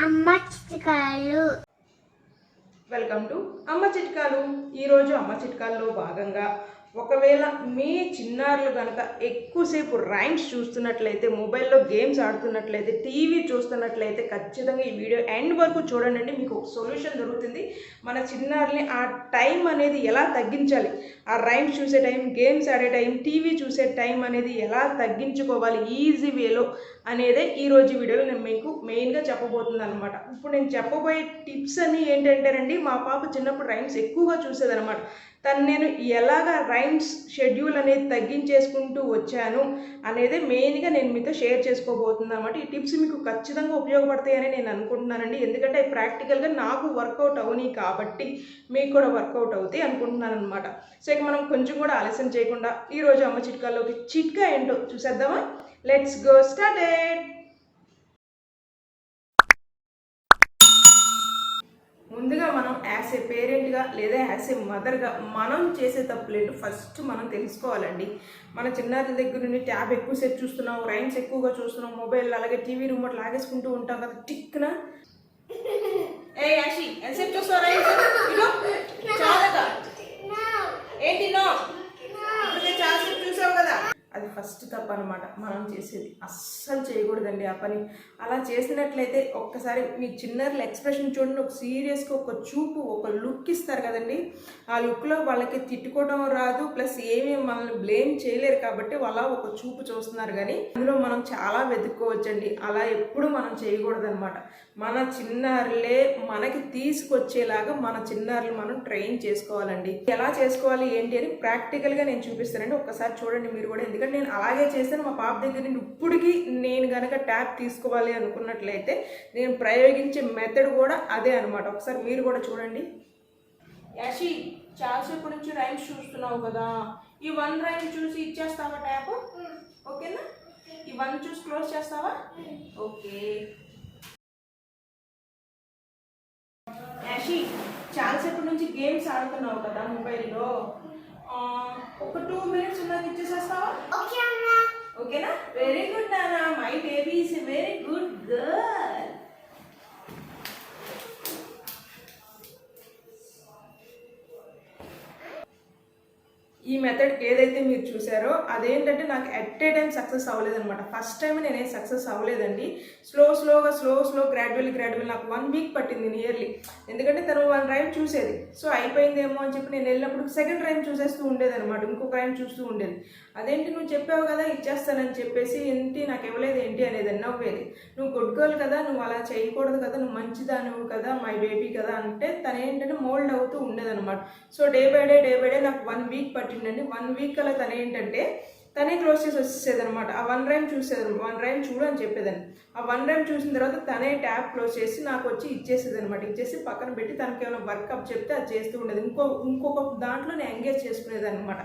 అమ్మ చిట్కాలు. Welcome to అమ్మ చిట్కాలు. ఈరోజు అమ్మ చిట్కాల్లో భాగంగా ఒకవేళ మీ చిన్నారులు కనుక ఎక్కువసేపు రైమ్స్ చూస్తున్నట్లయితే, మొబైల్లో గేమ్స్ ఆడుతున్నట్లయితే, టీవీ చూస్తున్నట్లయితే ఖచ్చితంగా ఈ వీడియో ఎండ్ వరకు చూడండి. మీకు ఒక సొల్యూషన్ దొరుకుతుంది. మన చిన్నారుల్ని ఆ టైం అనేది ఎలా తగ్గించాలి, ఆ రైమ్స్ చూసే టైం, గేమ్స్ ఆడే టైం, టీవీ చూసే టైం అనేది ఎలా తగ్గించుకోవాలి ఈజీ వేలో అనేదే ఈరోజు వీడియోలో నేను మీకు మెయిన్గా చెప్పబోతున్నాను అనమాట. ఇప్పుడు నేను చెప్పబోయే టిప్స్ అన్నీ ఏంటంటేనండి, మా పాప చిన్నప్పుడు రైమ్స్ ఎక్కువగా చూసేదనమాట. నేను ఎలాగ రైమ్స్ షెడ్యూల్ అనేది తగ్గించేసుకుంటూ వచ్చాను అనేది మెయిన్గా నేను మీతో షేర్ చేసుకోబోతున్నాను అనమాట. ఈ టిప్స్ మీకు ఖచ్చితంగా ఉపయోగపడతాయని నేను అనుకుంటున్నానండి. ఎందుకంటే అవి ప్రాక్టికల్గా నాకు వర్కౌట్ అవునాయి కాబట్టి మీకు కూడా వర్కౌట్ అవుతాయి అనుకుంటున్నాను అనమాట. సో ఇక మనం కొంచెం కూడా ఆలస్యం చేయకుండా ఈరోజు అమ్మ చిట్కాల్లోకి చిట్కా ఏంటో చూసేద్దామా? Let's go started. ముందుగా మనం యాజ్ ఏ పేరెంట్గా లేదా యాజ్ ఏ మదర్గా మనం చేసే తప్పులేంటో ఫస్ట్ మనం తెలుసుకోవాలండి. మన చిన్నారుల దగ్గర నుండి ట్యాబ్ ఎక్కువసేపు చూస్తున్నాం, రైమ్స్ ఎక్కువగా చూస్తున్నాం, మొబైల్ అలాగే టీవీ రిమోట్ లాగేసుకుంటూ ఉంటాం కదా టిక్న. ఏ యాషి ఎంతసేపు చూస్తావు రైమ్స్? చాలగా ఏంటి నో చాలాసేపు చూసావు కదా. అది ఫస్ట్ తప్పు అనమాట మనం చేసేది. అస్సలు చేయకూడదండి ఆ పని. అలా చేసినట్లయితే ఒక్కసారి మీ చిన్నారుల ఎక్స్ప్రెషన్ చూడండి. ఒక సీరియస్గా ఒక చూపు, ఒక లుక్ ఇస్తారు కదండి. ఆ లుక్లో వాళ్ళకి తిట్టుకోవడం రాదు, ప్లస్ ఏమీ మనల్ని బ్లేమ్ చేయలేరు కాబట్టి వాళ్ళ ఒక చూపు చూస్తున్నారు. కానీ అందులో మనం చాలా వెతుక్కోవచ్చండి. అలా ఎప్పుడు మనం చేయకూడదు అనమాట. మన చిన్నారులే మనకి తీసుకొచ్చేలాగా మన చిన్నారులు మనం ట్రైన్ చేసుకోవాలండి. ఎలా చేసుకోవాలి ఏంటి అని ప్రాక్టికల్గా నేను చూపిస్తానండి. ఒక్కసారి చూడండి మీరు కూడా. ఎందుకంటే నేను అలాగే చేస్తాను. మా పాప దగ్గర నుండి ఇప్పటికీ నేను కనుక ట్యాబ్ తీసుకోవాలి అనుకున్నట్లయితే నేను ప్రయోగించే మెథడ్ కూడా అదే అనమాట. ఒకసారి మీరు కూడా చూడండి. యాషి చాలాసేపు నుంచి రైమ్స్ చూస్తున్నావు కదా, ఈ వన్ రైమ్ చూసి ఇచ్చేస్తావా ట్యాబ్? ఓకేనా? ఈ వన్ చూసి క్లోజ్ చేస్తావా? ఓకే. యాషి చాలాసేపు నుంచి గేమ్స్ ఆడుతున్నావు కదా మొబైల్లో, ఒక 2 minutes ఉన్నది ఇచ్చేసేస్తావా? ఓకేనా? వెరీ గుడ్ నానా, my baby is a very good girl. ఈ మెథడ్ ఏదైతే మీరు చూసారో అదేంటంటే నాకు ఎట్ ఏ టైం సక్సెస్ అవ్వలేదన్నమాట. ఫస్ట్ టైం నేనేం సక్సెస్ అవ్వలేదండి. స్లో గ్రాడ్యువల్ నాకు 1 week పట్టింది నియర్లీ. ఎందుకంటే తను 1 రైమ్ చూసేది. సో అయిపోయిందేమో అని చెప్పి నేను వెళ్ళినప్పుడు సెకండ్ రైమ్ చూసేస్తూ ఉండేది అనమాట. ఇంకొక రైమ్ చూస్తూ ఉండేది. అదేంటి నువ్వు చెప్పావు కదా ఇచ్చేస్తానని చెప్పేసి, ఏంటి నాకు ఇవ్వలేదు ఏంటి అనేది నవ్వేది. నువ్వు గుడ్ గర్ల్ కదా, నువ్వు అలా చేయకూడదు కదా, నువ్వు మంచిదానివు కదా, మై బేబీ కదా అంటే తను ఏంటంటే మోల్డ్ అవుతూ ఉండేదన్నమాట. సో డే బై డే నాకు 1 week పట్టిందండి. 1 week అలా తను ఏంటంటే తనే క్లోజ్ చేసి వచ్చేసేది అనమాట. ఆ 1 రైమ్ చూసేది, 1 రైమ్ చూడు అని చెప్పేదాన్ని. ఆ 1 రైమ్ చూసిన తర్వాత తనే ట్యాబ్ క్లోజ్ చేసి నాకు వచ్చి ఇచ్చేసేది అనమాట. ఇచ్చేసి పక్కన పెట్టి తనకి ఏమైనా వర్క్ అప్ చెప్తే అది చేస్తూ ఉండేది. ఇంకొక దాంట్లో నేను ఎంగేజ్ చేసుకునేది అనమాట.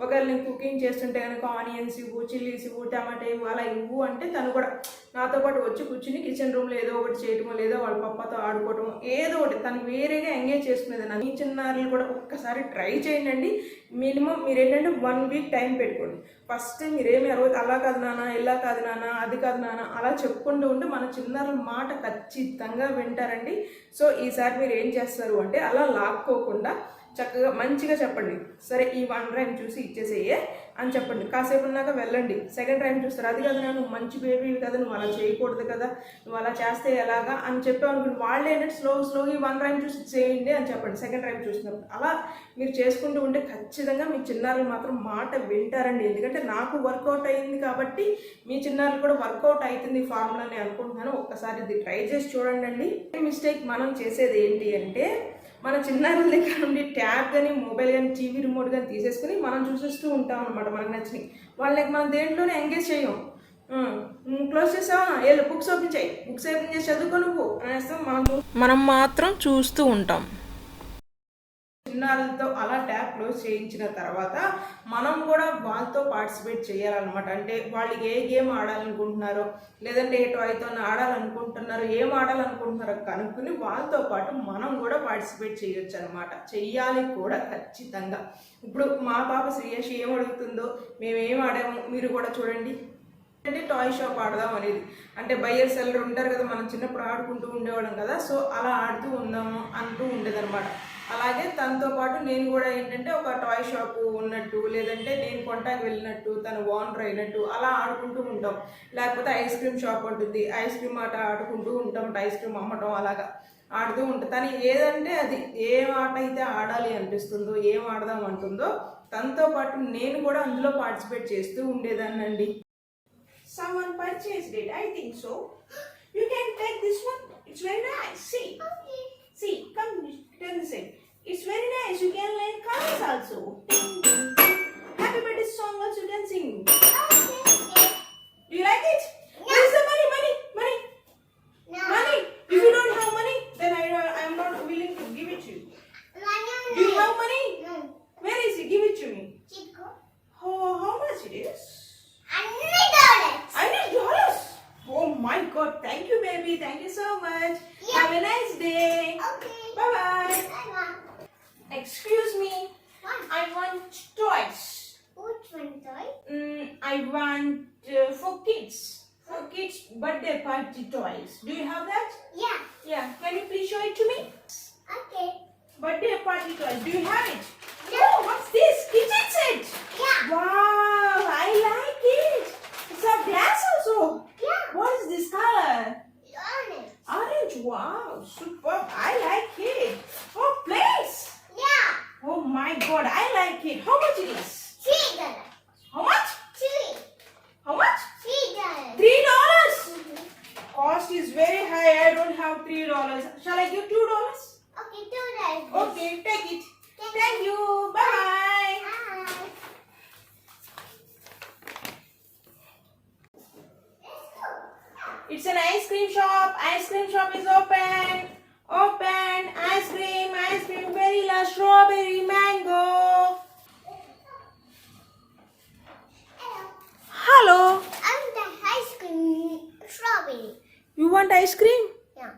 ఒకవేళ నేను కుకింగ్ చేస్తుంటే కనుక ఆనియన్స్ ఇవ్వు, చిల్లీస్ ఇవ్వు, టమాటా ఇవ్వు అలా ఇవ్వు అంటే తను కూడా నాతో పాటు వచ్చి కూర్చుని కిచెన్ రూమ్లో ఏదో ఒకటి చేయటమో, లేదో వాళ్ళ పప్పతో ఆడుకోవటం, ఏదో ఒకటి తను వేరేగా ఎంగేజ్ చేసుకునేది. మీ చిన్నారులు కూడా ఒక్కసారి ట్రై చేయండి. మినిమం మీరు ఏంటంటే 1 week టైం పెట్టుకోండి. ఫస్ట్ మీరేమి అలా కాదు నాన్న, ఇలా కాదు నాన్న, అది కాదు నాన్న అలా చెప్పుకుంటూ ఉంటే మన చిన్నారుల మాట ఖచ్చితంగా వింటారండి. సో ఈసారి మీరు ఏం చేస్తారు అంటే అలా లాక్కోకుండా చక్కగా మంచిగా చెప్పండి. సరే ఈ 1 రైమ్ చూసి ఇచ్చేసేయే అని చెప్పండి. కాసేపు ఉన్నాక వెళ్ళండి. సెకండ్ రైమ్ చూస్తారు. అది కదా నువ్వు మంచి బేబీ కదా, నువ్వు అలా చేయకూడదు కదా, నువ్వు అలా చేస్తే ఎలాగా అని చెప్పామనుకోండి. వాళ్ళు ఏంటంటే స్లోగా ఈ 1 రైమ్ చూసి చేయండి అని చెప్పండి సెకండ్ రైమ్ చూసినప్పుడు. అలా మీరు చేసుకుంటూ ఉంటే ఖచ్చితంగా మీ చిన్నారులు మాత్రం మాట వింటారండి. ఎందుకంటే నాకు వర్కౌట్ అయింది కాబట్టి మీ చిన్నారులు కూడా వర్కౌట్ అవుతుంది ఈ ఫార్ములా అని అనుకుంటున్నాను. ఒక్కసారి ఇది ట్రై చేసి చూడండి. మిస్టేక్ మనం చేసేది ఏంటి అంటే మన చిన్నారుల దగ్గర నుండి ట్యాబ్ కానీ, మొబైల్ కానీ, టీవీ రిమోట్ కానీ తీసేసుకుని మనం చూసేస్తూ ఉంటాం అనమాట మనకు నచ్చినవి. వాళ్ళకి మనం దేంట్లోనే ఎంగేజ్ చేయం. క్లోజ్ చేసావా, ఏళ్ళు బుక్స్ ఓపెన్ చేయి, బుక్స్ ఓపెన్ చేసి చదువుకో నువ్వు అనేస్తాం. మనం మాత్రం చూస్తూ ఉంటాం. చిన్నారులతో అలా ట్యాబ్ క్లోజ్ చేయించిన తర్వాత మనం కూడా వాళ్ళతో పార్టిసిపేట్ చేయాలన్నమాట. అంటే వాళ్ళు ఏ గేమ్ ఆడాలనుకుంటున్నారో, లేదంటే ఏ టాయ్తో ఆడాలనుకుంటున్నారో, ఏం ఆడాలనుకుంటున్నారో కనుక్కుని వాళ్ళతో పాటు మనం కూడా పార్టిసిపేట్ చేయొచ్చు అనమాట. చెయ్యాలి కూడా ఖచ్చితంగా. ఇప్పుడు మా పాప శ్రేయస్ ఏం అడుగుతుందో, మేము ఏం ఆడామో మీరు కూడా చూడండి. అంటే టాయ్ షాప్ ఆడదాం అనేది, అంటే బయ్యర్ సెల్లర్ ఉంటారు కదా, మనం చిన్నప్పుడు ఆడుకుంటూ ఉండేవాళ్ళం కదా, సో అలా ఆడుతూ ఉందాము అంటూ ఉండేదన్నమాట. అలాగే తనతో పాటు నేను కూడా ఏంటంటే ఒక టాయ్ షాపు ఉన్నట్టు, లేదంటే నేను కొంటాకి వెళ్ళినట్టు, తను ఓనర్ అయినట్టు అలా ఆడుకుంటూ ఉంటాం. లేకపోతే ఐస్ క్రీమ్ షాప్ ఉంటుంది, ఐస్ క్రీమ్ ఆట ఆడుకుంటూ ఉంటాం, ఐస్ క్రీమ్ అమ్మటం అలాగా ఆడుతూ ఉంటాం. తను ఏదంటే అది ఏం ఆట అయితే ఆడాలి అనిపిస్తుందో, ఏం ఆడదాం అంటుందో తనతో పాటు నేను కూడా అందులో పార్టిసిపేట్ చేస్తూ ఉండేదాన్నండి. Someone purchased it, I think so. You can take this one. It's very nice. See. Okay. See, come turn this side. It's very nice. You can learn colors also. Happy birthday song also you can sing. Okay. Do you like it? No. Where is the money? Money. No. Money. If you don't have money, then I am not willing to give it to you. Do you have money? No. Where is it? Give it to me. Chico. Oh, how much it is? $100. $100. Oh my God! Thank you, baby. Thank you so much. Yeah. Have a nice day. Okay. Bye bye. Bye-bye. Excuse me. What? I want toys. Which one, toy? I want for kids. For kids birthday party toys. Do you have that? Yeah. Yeah. Can you please show it to me? Okay. Birthday party toys. Do you have it? Yeah. Oh, what's this? Kitchen set. Yeah. Wow, I like it. It's a glass also. Yeah. What is this color? Orange. Orange. Wow, super. I like it. Oh, plates. Yeah. Oh my God, I like it. How much it is? $3. How much? Three. How much? $3. $3. Mhm. Cost is very high. I don't have $3. Shall I give $2? Okay, $2. Okay, take it. Thank you. Bye. Bye. It's an ice cream shop. Ice cream shop is open. Open. Ice cream. Ice cream. Vanilla, strawberry, mango. Hello. Hello. I want the ice cream. Strawberry. You want ice cream? Yeah.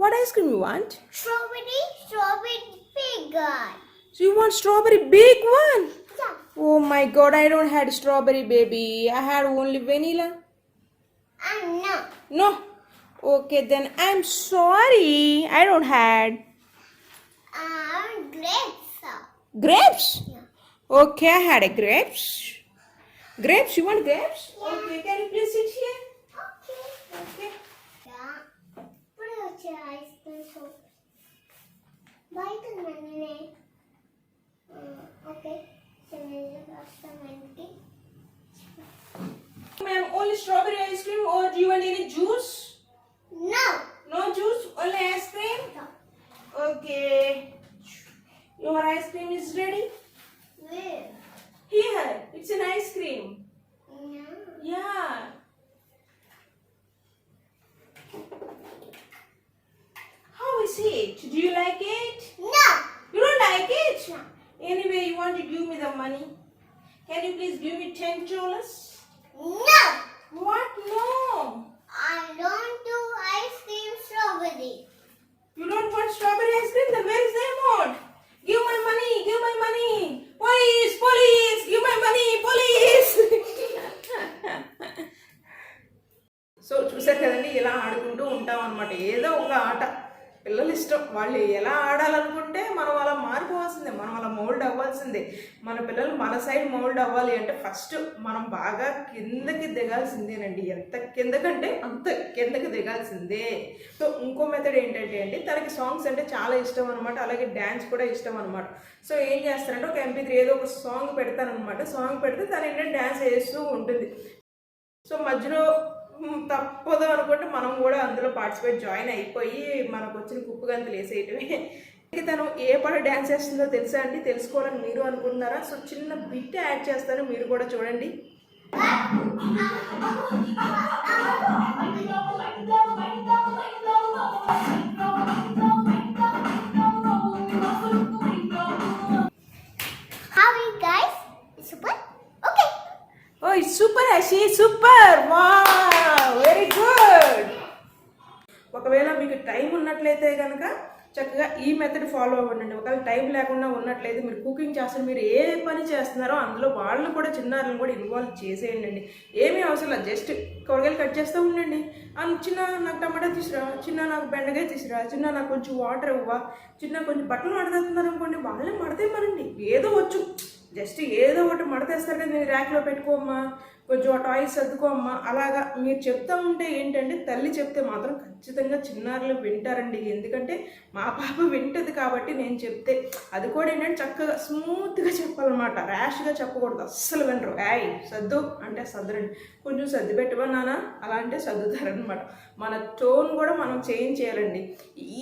What ice cream you want? Strawberry big guy. So you want strawberry big one? Yeah. Oh my God, I don't had strawberry, baby. I had only vanilla. No. No. Okay, then I'm sorry. I don't had Grapes. grapes. Yeah. Okay, I had a grapes. Grapes, you want grapes? Yeah. Okay, can you please sit here? Okay. Okay. Yeah. Put your ice cream so. Bite the banana. Okay. So Ma'am, only strawberry ice cream or do you want any juice? No. No juice, only ice cream? No. Okay. Your ice cream is ready? Where? Here, it's an ice cream. No. Yeah. How is it? Do you like it? No. You don't like it? No. Anyway, you want to give me the money. Can you please give me $10? No. What? No. I don't do ice cream strawberry. You don't want strawberry ice cream? Then where is the amount? Give my money. Give my money. Police. Police. Give my money. Police. So చూసారు కదండి, ఇలా ఆడుకుంటూ ఉంటాం అనమాట. ఏదో ఒక ఆట పిల్లలు ఇష్టం, వాళ్ళు ఎలా ఆడాలనుకుంటే మనం అలా మారిపోవాల్సిందే, మనం అలా మౌల్డ్ అవ్వాల్సిందే. మన పిల్లలు మన సైడ్ మౌల్డ్ అవ్వాలి అంటే ఫస్ట్ మనం బాగా కిందకి దిగాల్సిందేనండి. ఎంత కిందకంటే అంత కిందకి దిగాల్సిందే. సో ఇంకో మెథడ్ ఏంటంటే అండి, తనకి సాంగ్స్ అంటే చాలా ఇష్టం అనమాట, అలాగే డ్యాన్స్ కూడా ఇష్టం అనమాట. సో ఏం చేస్తారంటే ఒక MP3 ఏదో ఒక సాంగ్ పెడతానమాట. సాంగ్ పెడితే తను ఏంటంటే డ్యాన్స్ వేస్తూ ఉంటుంది. సో మధ్యలో తప్పదు అనుకుంటే మనం కూడా అందులో పార్టిసిపేట్ జాయిన్ అయిపోయి మనకు వచ్చిన కుప్పు గంతులు వేసేయటమే. తను ఏ పాట డ్యాన్స్ చేస్తుందో తెలుసా అండి? తెలుసుకోవాలని మీరు అనుకుంటున్నారా? సో చిన్న బిట్ యాడ్ చేస్తాను, మీరు కూడా చూడండి. How are you guys? Super? Okay. Oh, it's super, Ashi, super! Wow, very good! ఒకవేళ మీకు టైం ఉన్నట్లయితే కనుక చక్కగా ఈ మెథడ్ ఫాలో అవ్వండి. ఒకవేళ టైం లేకుండా ఉన్నట్లయితే మీరు కుకింగ్ చేస్తారు, మీరు ఏ పని చేస్తున్నారో అందులో వాళ్ళు కూడా చిన్నారులను కూడా ఇన్వాల్వ్ చేసేయండి. ఏమీ అవసరం లేదు, జస్ట్ కూరగాయలు కట్ చేస్తూ ఉండండి. చిన్న నాకు టమాటా తీసుకురా, చిన్న నాకు బెండకాయ తీసుకురా, చిన్న నాకు కొంచెం వాటర్ ఇవ్వ, చిన్న కొంచెం బట్టలు మడతేస్తున్నారు అనుకోండి, వాళ్ళే మడతేయమనండి. ఏదో వచ్చు, జస్ట్ ఏదో ఒకటి మడతేస్తారు కదా, నేను ర్యాక్లో పెట్టుకోమ్మా, కొంచెం ఆ టాయ్స్ సర్దుకోమ్మా, అలాగా మీరు చెప్తా ఉంటే ఏంటంటే తల్లి చెప్తే మాత్రం ఖచ్చితంగా చిన్నారులు వింటారండి. ఎందుకంటే మా పాప వింటది కాబట్టి నేను చెప్తే, అది కూడా ఏంటంటే చక్కగా స్మూత్గా చెప్పాలన్నమాట, ర్యాష్గా చెప్పకూడదు, అస్సలు వినరు. సర్దు అంటే సర్దురండి, కొంచెం సర్ది పెట్టవా నాన్న అలా అంటే సర్దుతారనమాట. మన టోన్ కూడా మనం చేంజ్ చేయాలండి.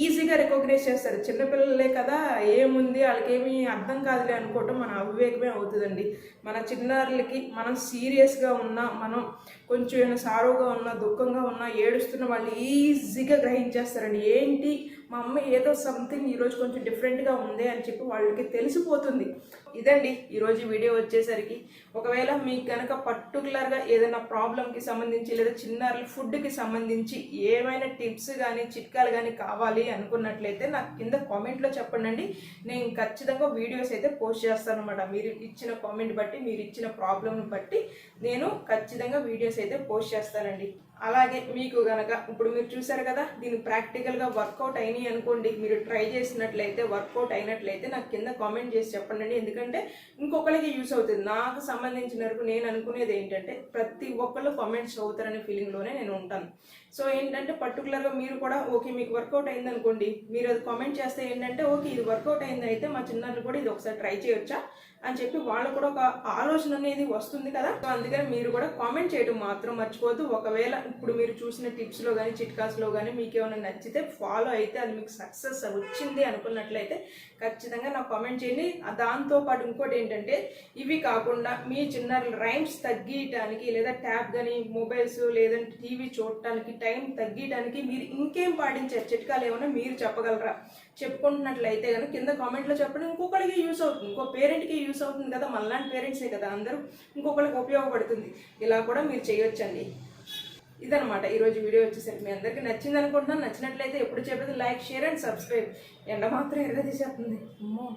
ఈజీగా రికగ్నైజ్ చేస్తారు, చిన్నపిల్లలే కదా ఏముంది వాళ్ళకేమీ అర్థం కాదులే అనుకోవటం మన అవివేకమే అవుతుందండి. మన చిన్నారులకి మనం సీరియస్గా ఉన్నా, మనం కొంచెం ఏమైనా సారోగా ఉన్నా, దుఃఖంగా ఉన్నా, ఏడుస్తున్న వాళ్ళు ఈజీగా గ్రహించేస్తారండి. ఏంటి మా అమ్మ ఏదో సంథింగ్ ఈరోజు కొంచెం డిఫరెంట్గా ఉంది అని చెప్పి వాళ్ళకి తెలిసిపోతుంది. ఇదండి ఈరోజు వీడియో వచ్చేసరికి. ఒకవేళ మీకు కనుక పర్టికులర్గా ఏదైనా ప్రాబ్లంకి సంబంధించి లేదా చిన్నారుల ఫుడ్కి సంబంధించి ఏమైనా టిప్స్ కానీ చిట్కాలు కానీ కావాలి అనుకున్నట్లయితే నాకు కింద కామెంట్లో చెప్పండి. నేను ఖచ్చితంగా వీడియోస్ అయితే పోస్ట్ చేస్తాను అనమాట. మీరు ఇచ్చిన కామెంట్ బట్టి, మీరు ఇచ్చిన ప్రాబ్లంని బట్టి నేను ఖచ్చితంగా వీడియోస్ అయితే పోస్ట్ చేస్తానండి. అలాగే మీకు కనుక ఇప్పుడు మీరు చూసారు కదా, దీన్ని ప్రాక్టికల్గా వర్కౌట్ అయినాయి అనుకోండి, మీరు ట్రై చేసినట్లయితే వర్కౌట్ అయినట్లయితే నాకు కింద కామెంట్ చేసి చెప్పండి. ఎందుకంటే ఇంకొకరికి యూస్ అవుతుంది. నాకు సంబంధించిన వరకు నేను అనుకునేది ఏంటంటే ప్రతి ఒక్కళ్ళు కామెంట్స్ చదువుతారనే ఫీలింగ్లోనే నేను ఉంటాను. సో ఏంటంటే పర్టికులర్గా మీరు కూడా ఓకే మీకు వర్కౌట్ అయింది అనుకోండి, మీరు అది కామెంట్ చేస్తే ఏంటంటే ఓకే ఇది వర్కౌట్ అయింది, అయితే మా చిన్నారులు కూడా ఇది ఒకసారి ట్రై చేయొచ్చా అని చెప్పి వాళ్ళు కూడా ఒక ఆలోచన అనేది వస్తుంది కదా. సో అందుకని మీరు కూడా కామెంట్ చేయడం మాత్రం మర్చిపోవద్దు. ఒకవేళ ఇప్పుడు మీరు చూసిన టిప్స్లో కానీ చిట్కాస్లో కానీ మీకు ఏమైనా నచ్చితే ఫాలో అయితే అది మీకు సక్సెస్ వచ్చింది అనుకున్నట్లయితే ఖచ్చితంగా నాకు కామెంట్ చేయండి. దాంతోపాటు ఇంకోటి ఏంటంటే ఇవి కాకుండా మీ చిన్నారుల రైమ్స్ తగ్గియటానికి లేదా ట్యాబ్ కానీ మొబైల్స్ లేదంటే టీవీ చూడటానికి టైం తగ్గియటానికి మీరు ఇంకేం పాటించారు చిట్కాలు ఏమైనా మీరు చెప్పగలరా? చెప్పుకుంటున్నట్లయితే కనుక కింద కామెంట్లో చెప్పండి. ఇంకొకరికి యూస్ అవుతుంది, ఇంకో పేరెంట్కి యూస్ అవుతుంది కదా, మనలాంటి పేరెంట్సే కదా అందరూ, ఇంకొకరికి ఉపయోగపడుతుంది. ఇలా కూడా మీరు చేయొచ్చండి. ఇదనమాట ఈరోజు వీడియో వచ్చేసరికి మీ అందరికీ నచ్చింది అనుకుంటున్నాను. నచ్చినట్లయితే ఎప్పుడు చెప్పేది లైక్, షేర్ అండ్ సబ్స్క్రైబ్. ఎండ మాత్రం ఎరగదీసేస్తుంది అమ్మో.